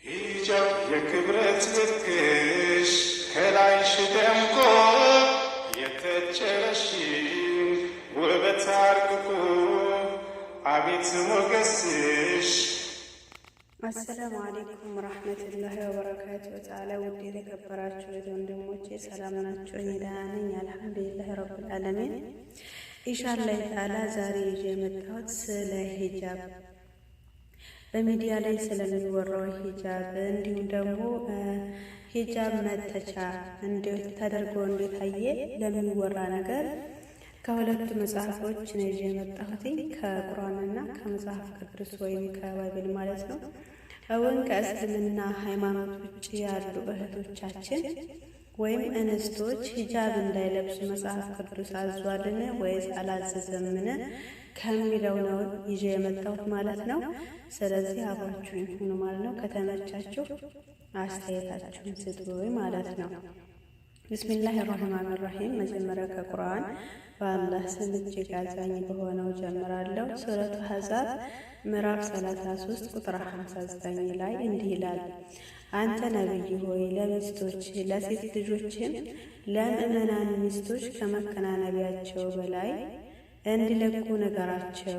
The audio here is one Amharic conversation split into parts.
ሂጃብ የክብረት ልክሽ ከላይሽ ደምቆ የተቸረሽን ውበት አርግቆ አቤት ሞገስሽ። አሰላሙ አለይኩም ወራህመቱላሂ ወበረካቱ። ተዓላ ውድ የተከበራችሁ ወንድሞቼ ሰላም ናችሁ? እኔ ደህና ነኝ አልሐምዱሊላህ ረብል ዓለሚን። ኢንሻአላህ ተዓላ ዛሬ ይዤ የመጣሁት ስለ ሂጃብ በሚዲያ ላይ ስለሚወራው ሂጃብ እንዲሁም ደግሞ ሂጃብ መተቻ እንዴት ተደርጎ እንደታየ ለሚወራ ነገር ከሁለቱ መጽሐፎች ነው ይዤ የመጣሁት ከቁርአንና ከመጽሐፍ ቅዱስ ወይም ከባይብል ማለት ነው። አሁን ከእስልምና ሃይማኖት ውጭ ያሉ እህቶቻችን ወይም እንስቶች ሂጃብ እንዳይለብሱ መጽሐፍ ቅዱስ አዟልን ወይስ አላዘዘምን ከሚለው ነው ይዤ የመጣሁት ማለት ነው። ስለዚህ አብራችሁ ይሁኑ ማለት ነው። ከተመቻችሁ አስተያየታችሁን ስጡ ማለት ነው። ቢስሚላሂ ራህማን ራሂም። መጀመሪያ ከቁርአን በአላህ ስም እጅግ አዛኝ በሆነው ጀምራለሁ። ሱረቱ አሕዛብ ምዕራፍ 33 ቁጥር 59 ላይ እንዲህ ይላል፣ አንተ ነብይ ሆይ ለሚስቶች ለሴት ልጆችም ለምእመናን ሚስቶች ከመከናነቢያቸው በላይ እንዲለቁ ነገራቸው።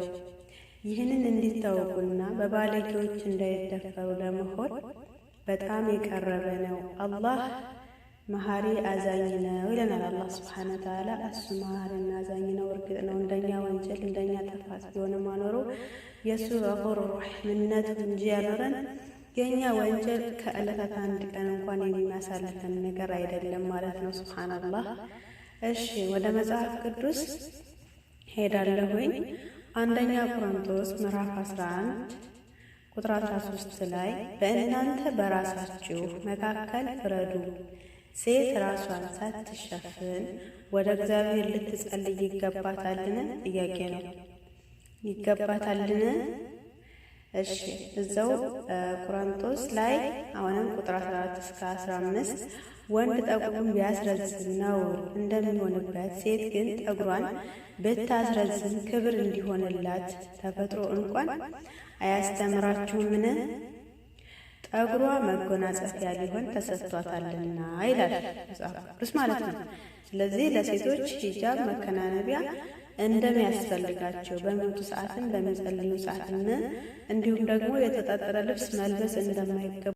ይህንን እንዲታወቁና በባለጌዎች እንዳይደፈሩ ለመሆን በጣም የቀረበ ነው። አላህ መሐሪ አዛኝ ነው ይለናል አላህ ሱብሓነሁ ወተዓላ። እሱ መሐሪና አዛኝ ነው። እርግጥ ነው እንደኛ ወንጀል እንደኛ ጥፋት ቢሆንም አኖሮ የእሱ ገፉር ረሒምነቱ እንጂ ያኖረን የእኛ ወንጀል ከዕለታት አንድ ቀን እንኳን የሚያሳልፈን ነገር አይደለም ማለት ነው። ሱብሓነላህ። እሺ ወደ መጽሐፍ ቅዱስ ሄዳለሁኝ። አንደኛ ቆሮንቶስ ምዕራፍ 11 ቁጥር 13 ላይ በእናንተ በራሳችሁ መካከል ፍረዱ፣ ሴት ራሷን ሳትሸፍን ወደ እግዚአብሔር ልትጸልይ ይገባታልን? ጥያቄ ነው። ይገባታልን? እሺ እዛው ቆሮንቶስ ላይ አሁንም ቁጥር 14 እስከ 15 ወንድ ጠጉሩን ቢያስረዝም ነውር እንደሚሆንበት፣ ሴት ግን ጠጉሯን ብታስረዝም ክብር እንዲሆንላት ተፈጥሮ እንኳን አያስተምራችሁምን? ጠጉሯ መጎናጸፊያ ሊሆን ተሰጥቷታልና ይላል መጽሐፍ ቅዱስ ማለት ነው። ስለዚህ ለሴቶች ሂጃብ መከናነቢያ እንደሚያስፈልጋቸው በመቱ ሰዓትን በሚጸልዩ ሰዓትን እንዲሁም ደግሞ የተጣጠረ ልብስ መልበስ እንደማይገባ